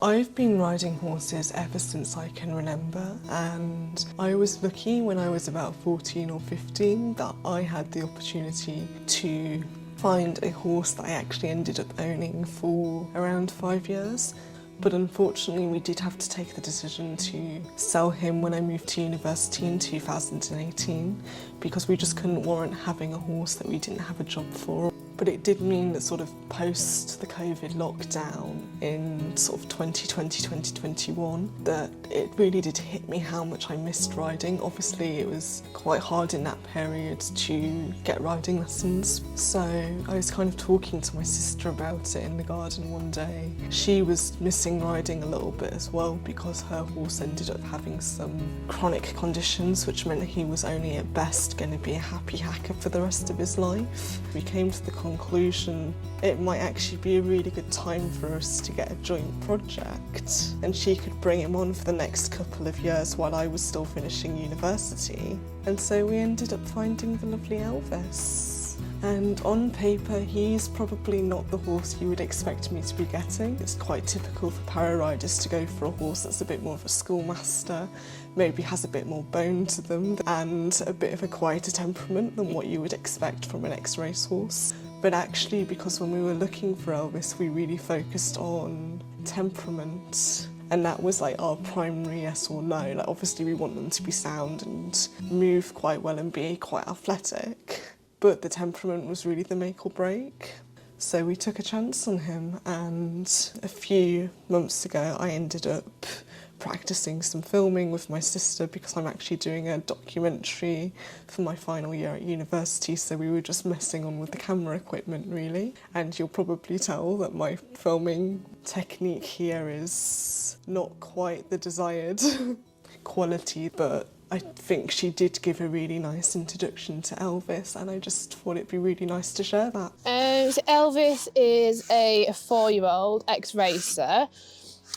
I've been riding horses ever since I can remember, and I was lucky when I was about 14 or 15 that I had the opportunity to find a horse that I actually ended up owning for around 5 years. But unfortunately we did have to take the decision to sell him when I moved to university in 2018 because we just couldn't warrant having a horse that we didn't have a job for. But it did mean that sort of post the COVID lockdown in sort of 2020, 2021, that it really did hit me how much I missed riding. Obviously it was quite hard in that period to get riding lessons. So I was kind of talking to my sister about it in the garden one day. She was missing riding a little bit as well because her horse ended up having some chronic conditions, which meant he was only at best going to be a happy hacker for the rest of his life. We came to the conclusion it might actually be a really good time for us to get a joint project, and she could bring him on for the next couple of years while I was still finishing university. And so we ended up finding the lovely Elvis. And on paper, he's probably not the horse you would expect me to be getting. It's quite typical for para riders to go for a horse that's a bit more of a schoolmaster, maybe has a bit more bone to them, and a bit of a quieter temperament than what you would expect from an ex-racehorse. But actually, because when we were looking for Elvis, we really focused on temperament. And that was like our primary yes or no. Like obviously we want them to be sound and move quite well and be quite athletic. But the temperament was really the make or break. So we took a chance on him, and a few months ago I ended up practicing some filming with my sister because I'm actually doing a documentary for my final year at university, so we were just messing on with the camera equipment really. And you'll probably tell that my filming technique here is not quite the desired quality, but I think she did give a really nice introduction to Elvis, and I just thought it'd be really nice to share that. So Elvis is a 4-year-old ex-racer.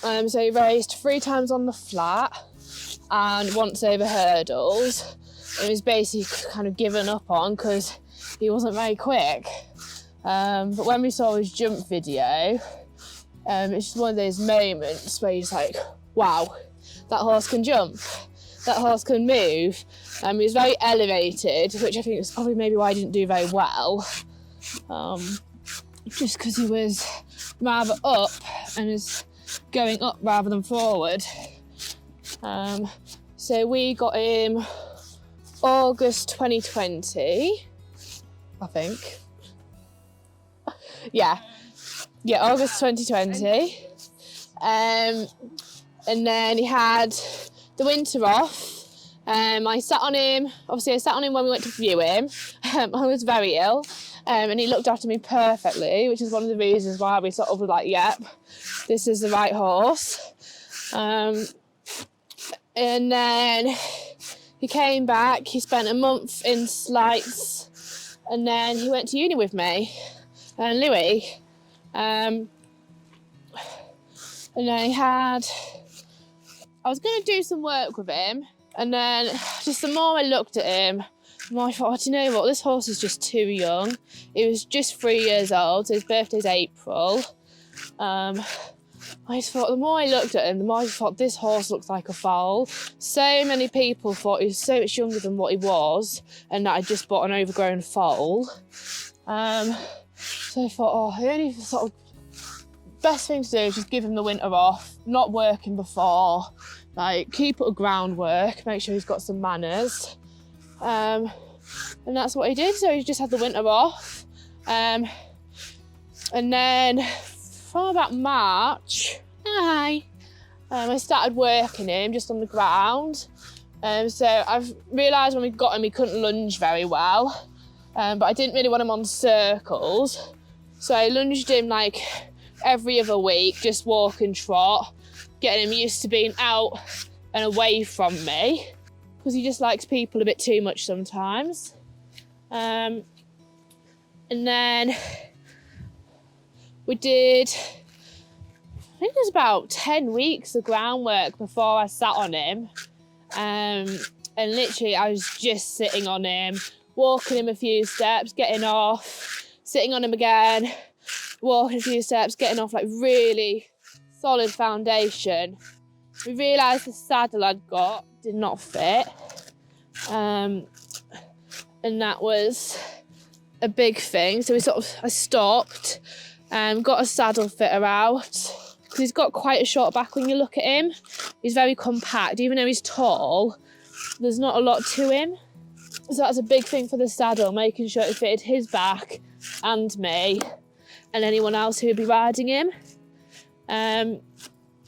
So he raced 3 times on the flat and once over hurdles. He was basically kind of given up on because he wasn't very quick. But when we saw his jump video, it's just one of those moments where you're just like, wow, that horse can jump. That horse can move. He was very elevated, which I think is probably maybe why he didn't do very well. Just because he was rather up and is going up rather than forward. So we got him August 2020, I think. Yeah, August 2020. And then he had the winter off. I sat on him when we went to view him. I was very ill, and he looked after me perfectly, which is one of the reasons why we sort of were like, yep, this is the right horse. And then he came back, he spent a month in Slights, and then he went to uni with me and Louis. And then I was going to do some work with him, and then just the more I looked at him, the more I thought, do you know what, this horse is just too young. He was just 3 years old, so his birthday's April. I just thought, the more I looked at him, the more I thought, this horse looks like a foal. So many people thought he was so much younger than what he was, and that I just bought an overgrown foal. So I thought, the only sort of best thing to do is just give him the winter off, not working before, like keep up the groundwork, make sure he's got some manners. And that's what he did, so he just had the winter off. And then from about March, I started working him just on the ground. So I've realised when we got him he couldn't lunge very well, but I didn't really want him on circles. So I lunged him like every other week, just walk and trot, getting him used to being out and away from me, because he just likes people a bit too much sometimes. And then we did, I think it was about 10 weeks of groundwork before I sat on him. And literally I was just sitting on him, walking him a few steps, getting off, sitting on him again, walking a few steps, getting off, like really solid foundation. We realised the saddle I'd got did not fit, and that was a big thing. So I stopped and got a saddle fitter out, because he's got quite a short back when you look at him. He's very compact. Even though he's tall, there's not a lot to him. So that's a big thing for the saddle, making sure it fitted his back and me and anyone else who would be riding him.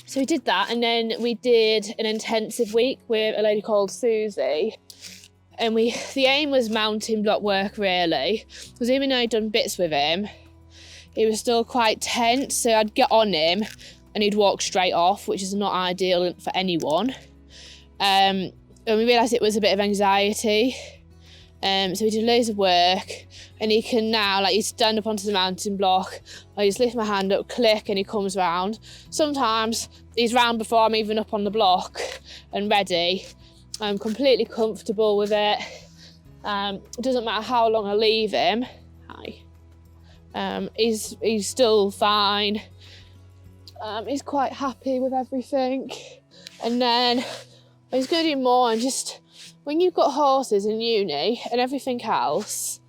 So we did that, and then we did an intensive week with a lady called Susie. And the aim was mountain block work, really, because even though I'd done bits with him, he was still quite tense. So I'd get on him and he'd walk straight off, which is not ideal for anyone. And we realised it was a bit of anxiety. So we did loads of work, and he can now, like, you stand up onto the mountain block, I just lift my hand up, click, and he comes round. Sometimes he's round before I'm even up on the block and ready. I'm completely comfortable with it. It doesn't matter how long I leave him. He's still fine. He's quite happy with everything. And then I was going to do more, and just when you've got horses in uni and everything else,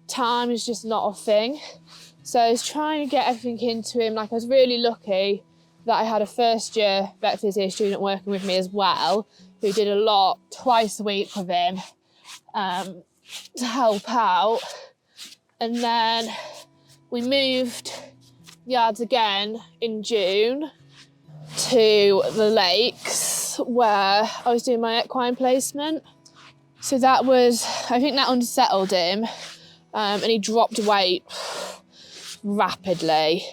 time is just not a thing. So I was trying to get everything into him. Like, I was really lucky that I had a first year vet physio student working with me as well, who did a lot twice a week with him to help out. And then we moved yards again in June to the lakes, where I was doing my equine placement. So that was, I think that unsettled him, and he dropped weight rapidly.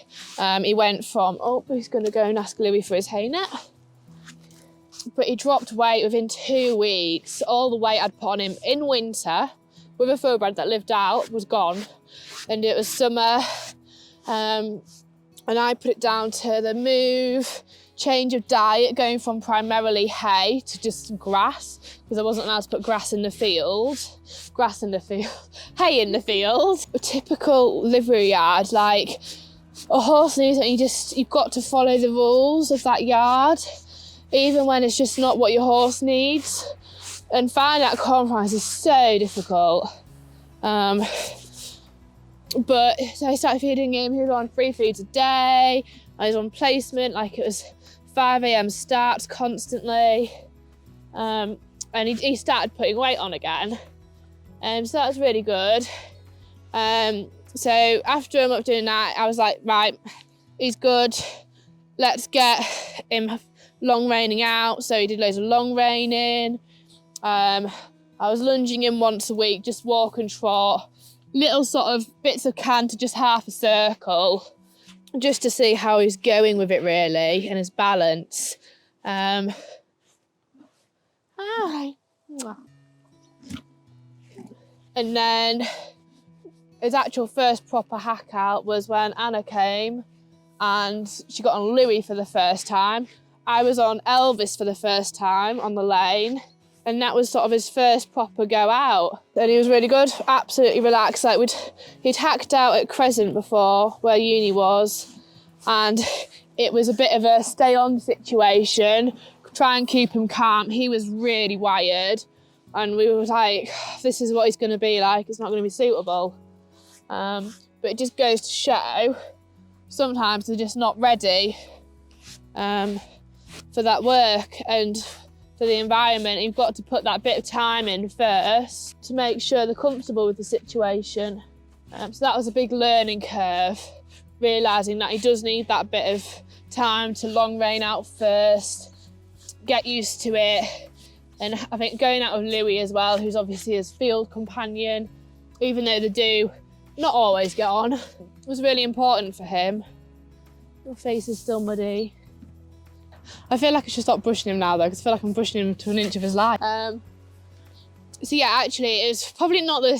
He went from, he's going to go and ask Louis for his hay net. But he dropped weight within 2 weeks. All the weight I'd put on him in winter with a thoroughbred that lived out was gone. And it was summer. And I put it down to the move, change of diet, going from primarily hay to just grass, because I wasn't allowed to put hay in the field. A typical livery yard, like a horse needs it, you've got to follow the rules of that yard, even when it's just not what your horse needs. And finding that compromise is so difficult. But so I started feeding him. He was on 3 feeds a day. I was on placement, like it was 5 a.m. starts constantly. And he started putting weight on again. So that was really good. So after I'm up doing that, I was like, right, he's good. Let's get him long reining out. So he did loads of long reining. I was lunging him once a week, just walk and trot. Little sort of bits of canter, just half a circle, just to see how he's going with it, really, and his balance. And then his actual first proper hack out was when Anna came and she got on Louis for the first time. I was on Elvis for the first time on the lane. And that was sort of his first proper go out. And he was really good, absolutely relaxed. Like he'd hacked out at Crescent before, where uni was, and it was a bit of a stay on situation, try and keep him calm. He was really wired, and we were like, this is what he's gonna be like, it's not gonna be suitable. But it just goes to show, sometimes they're just not ready for that work and for the environment. You've got to put that bit of time in first to make sure they're comfortable with the situation. So that was a big learning curve, realising that he does need that bit of time to long rein out first, get used to it. And I think going out with Louis as well, who's obviously his field companion, even though they do not always get on, was really important for him. Your face is still muddy. I feel like I should stop brushing him now, though, because I feel like I'm brushing him to an inch of his life. So yeah, actually, it was probably not I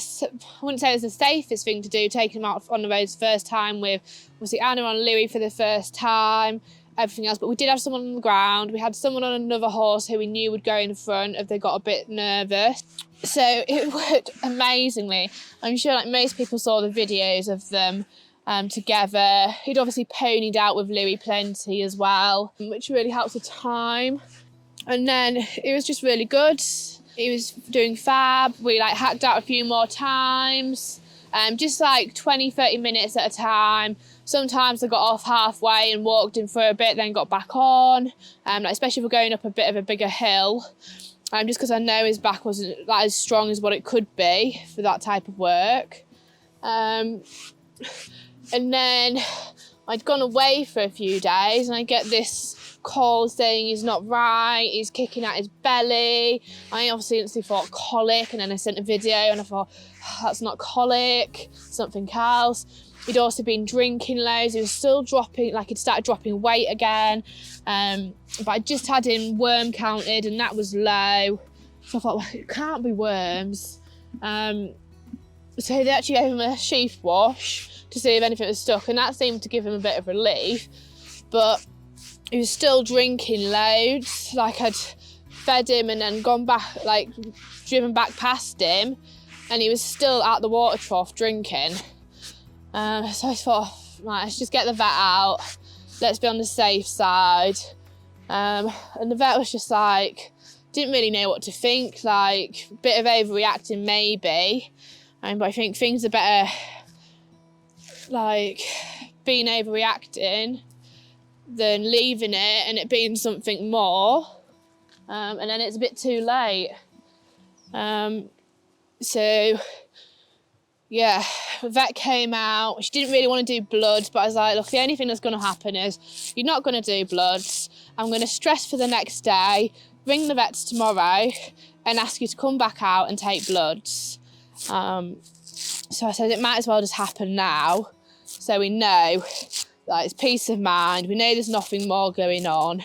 wouldn't say it was the safest thing to do, taking him out on the roads first time with, obviously, Anna on Louis for the first time, everything else. But we did have someone on the ground. We had someone on another horse who we knew would go in front if they got a bit nervous. So it worked amazingly. I'm sure like most people saw the videos of them together. He'd obviously ponied out with Louis plenty as well, which really helps the time. And then it was just really good. He was doing fab. We like hacked out a few more times, just like 20-30 minutes at a time. Sometimes I got off halfway and walked him for a bit, then got back on, like especially if we're going up a bit of a bigger hill, just because I know his back wasn't like as strong as what it could be for that type of work. And then I'd gone away for a few days and I get this call saying he's not right, he's kicking at his belly. I obviously instantly thought colic, and then I sent a video and I thought, oh, that's not colic, something else. He'd also been drinking loads, he was still dropping, like he'd started dropping weight again. But I just had him worm counted and that was low. So I thought, well, it can't be worms. So they actually gave him a sheath wash to see if anything was stuck, and that seemed to give him a bit of relief. But he was still drinking loads. Like I'd fed him and then gone back, like driven back past him, and he was still at the water trough drinking. So I thought, right, let's just get the vet out. Let's be on the safe side. And the vet was just like, didn't really know what to think. Like a bit of overreacting maybe. But I think things are better like being overreacting than leaving it and it being something more. And then it's a bit too late. So yeah, the vet came out. She didn't really want to do bloods, but I was like, look, the only thing that's going to happen is you're not going to do bloods. I'm going to stress for the next day, ring the vets tomorrow and ask you to come back out and take bloods. So I said it might as well just happen now, so we know that it's peace of mind, we know there's nothing more going on.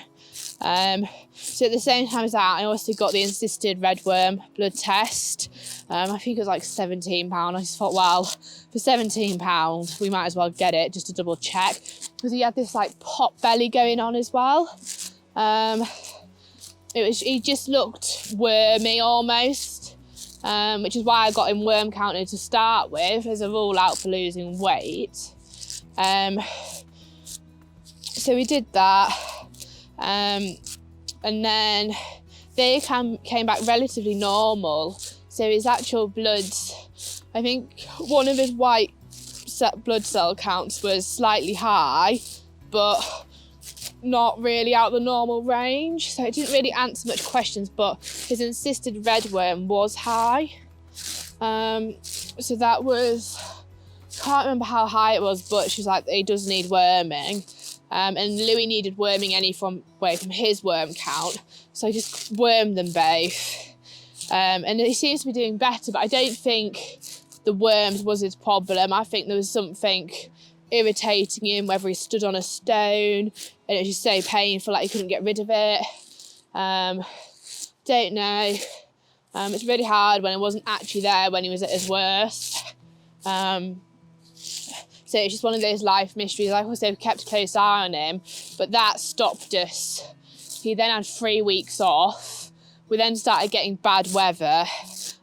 So at the same time as that, I also got the insisted red worm blood test. I think it was like £17. I just thought, well, for £17 we might as well get it just to double check, because he had this like pot belly going on as well. He just looked wormy almost. Which is why I got him worm counted to start with as a rule out for losing weight. So we did that, and then they came back relatively normal. So his actual bloods, I think one of his white blood cell counts was slightly high, but not really out the normal range, so it didn't really answer much questions, but his insisted red worm was high. So that was, can't remember how high it was, but she was like, he does need worming. And Louis needed worming from his worm count, so I just wormed them both. And he seems to be doing better, but I don't think the worms was his problem. I think there was something irritating him, whether he stood on a stone and it was just so painful, like he couldn't get rid of it. Don't know. It's really hard when I wasn't actually there when he was at his worst. So it's just one of those life mysteries. Like I said, we kept a close eye on him, but that stopped us. He then had 3 weeks off. We then started getting bad weather,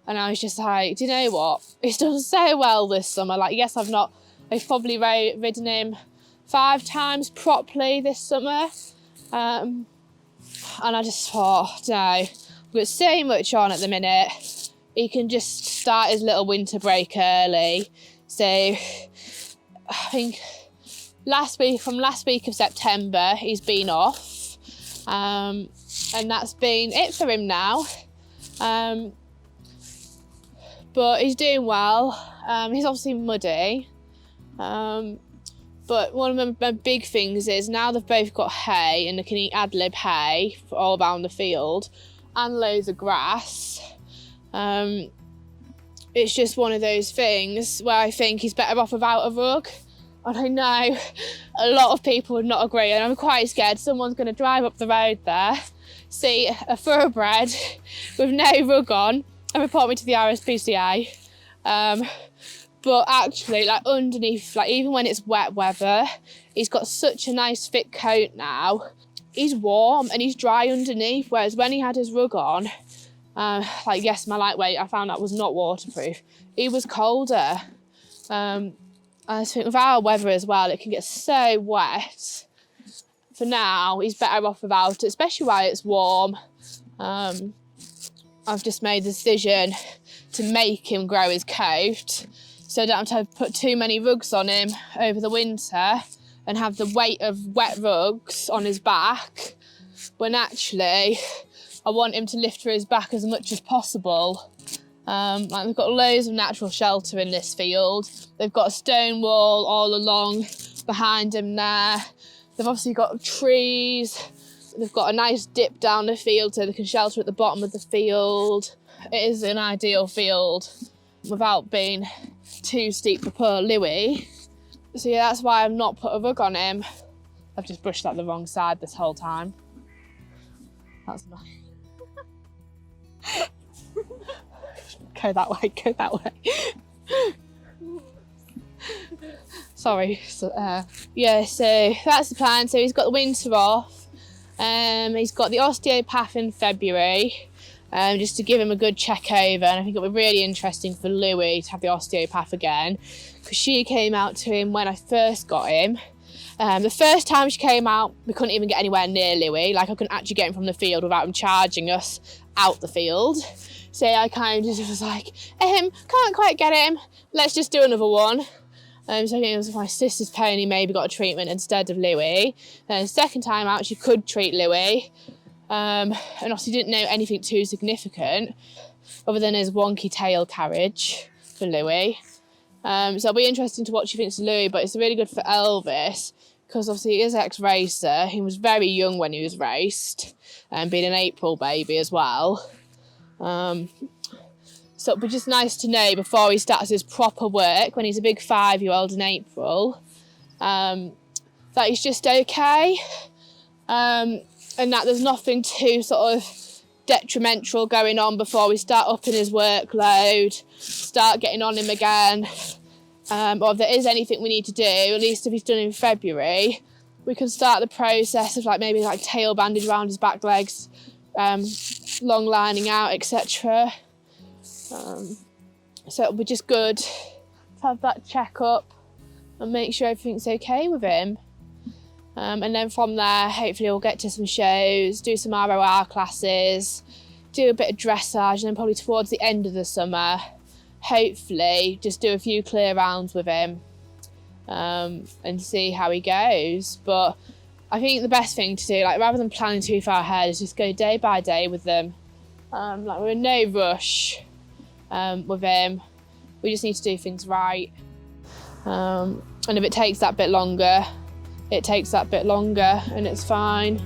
and I was just like, do you know what? He's done so well this summer. Like, yes, I've probably ridden him 5 times properly this summer. And I just thought, no, we've got so much on at the minute. He can just start his little winter break early. So I think from last week of September, he's been off. And that's been it for him now. But he's doing well. He's obviously muddy. But one of my big things is now they've both got hay and they can eat ad lib hay all around the field and loads of grass. It's just one of those things where I think he's better off without a rug. And I know a lot of people would not agree, and I'm quite scared someone's going to drive up the road there, see a thoroughbred with no rug on and report me to the RSPCA. But actually, like underneath, like even when it's wet weather, he's got such a nice thick coat now. He's warm and he's dry underneath, whereas when he had his rug on, like yes, my lightweight, I found out was not waterproof. He was colder. I think with our weather as well, it can get so wet. For now, he's better off without it, especially while it's warm. I've just made the decision to make him grow his coat so I don't have to put too many rugs on him over the winter and have the weight of wet rugs on his back, when actually I want him to lift through his back as much as possible. Like they've got loads of natural shelter in this field. They've got a stone wall all along behind him there. They've obviously got trees. They've got a nice dip down the field so they can shelter at the bottom of the field. It is an ideal field without being too steep for poor Louis. So yeah, that's why I've not put a rug on him. I've just brushed that the wrong side this whole time. That's nice. Go that way, go that way. Sorry. Yeah, so that's the plan. So he's got the winter off. He's got the osteopath in February, just to give him a good check over. And I think it'll be really interesting for Louis to have the osteopath again, because she came out to him when I first got him. The first time she came out, we couldn't even get anywhere near Louis. Like I couldn't actually get him from the field without him charging us out the field. So I kind of just was like, can't quite get him. Let's just do another one. So I think it was my sister's pony maybe got a treatment instead of Louis. Then the second time out, she could treat Louis. And obviously didn't know anything too significant other than his wonky tail carriage for Louis. So it'll be interesting to watch she thinks of Louis, but it's really good for Elvis because obviously he is ex-racer. He was very young when he was raced, and being an April baby as well. So it'll be just nice to know before he starts his proper work, when he's a big 5-year-old in April, that he's just okay, and that there's nothing too sort of detrimental going on before we start upping his workload, start getting on him again, or if there is anything we need to do, at least if he's done in February, we can start the process of like tail bandage around his back legs, long lining out, etc. So it'll be just good to have that check up and make sure everything's okay with him. And then from there, hopefully we'll get to some shows, do some ROR classes, do a bit of dressage, and then probably towards the end of the summer, hopefully just do a few clear rounds with him, and see how he goes. But I think the best thing to do, like rather than planning too far ahead, is just go day by day with them. Like we're in no rush with him. We just need to do things right. And if it takes that bit longer, it takes that bit longer and it's fine.